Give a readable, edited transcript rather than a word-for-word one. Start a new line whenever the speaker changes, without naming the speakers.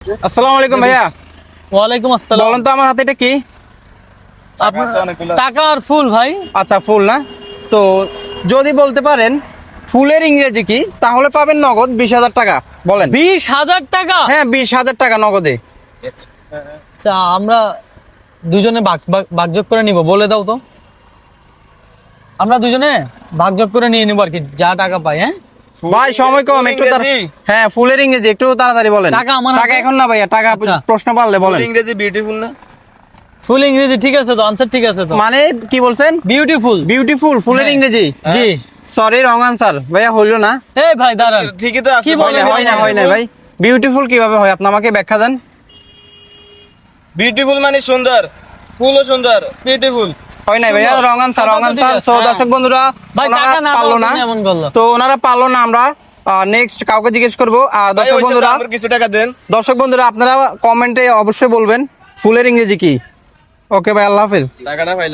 আসসালামু আলাইকুম ভাইয়া।
ওয়ালাইকুম আসসালাম।
বলেন তো আমার হাতে এটা কি?
টাকা আর ফুল ভাই।
আচ্ছা ফুল না, তো যদি বলতে পারেন ফুলের ইংরেজি কি তাহলে পাবেন নগদ 20,000 টাকা। বলেন।
20,000 টাকা?
হ্যাঁ 20,000 টাকা নগদে।
আচ্ছা আমরা দুজনে ভাগযোগ করে নিব, বলে দাও তো। আমরা দুজনে ভাগযোগ করে নিয়ে নিব আর কি, যা টাকা পাই। হ্যাঁ
ভাই সময় কম, একটু হ্যাঁ ফুলের ইংরেজি একটু তাড়াতাড়ি বলেন।
টাকা আমার
টাকা
হাতে?
এখন না ভাইয়া, টাকা
আচ্ছা।
প্রশ্ন পারলে বলেন।
ইংরেজি বিউটিফুল না?
ফুল ইংরেজি ঠিক আছে তো, আনসার ঠিক আছে তো।
মানে কি বলছেন?
বিউটিফুল।
বিউটিফুল ফুলের
হ্যাঁ।
ইংরেজি?
জি।
সরি রং আনসার ভাইয়া, হইলো না।
এই ভাই দাঁড়ান,
ঠিকই তো আছে।
কি বলেন?
হয় না ভাই। বিউটিফুল কিভাবে হয় আপনি আমাকে ব্যাখ্যা দেন।
বিউটিফুল মানে সুন্দর, ফুলও সুন্দর, বিউটিফুল।
হয় না ভাইয়া,
সুন্দর।
রং আনসার
টাকা
রং
তো
আনসার।
ঠিক আছে,
সো
হ্যাঁ।
দর্শক বন্ধুরা
ভাই
ওনারা
টাকা না
পারলো
দাও,
না,
তুমি এমন করলো।
তো ওনারা পারলো না। আমরা নেক্সট কাউকে জিজ্ঞেস করব। আর দর্শক বন্ধুরা,
কিছু টাকা দেন।
আপনারা কমেন্টে অবশ্যই বলবেন ফুলের ইংরেজি কি। ওকে ভাই, আল্লাহ হাফেজ।
টাকাটা পাইলাম।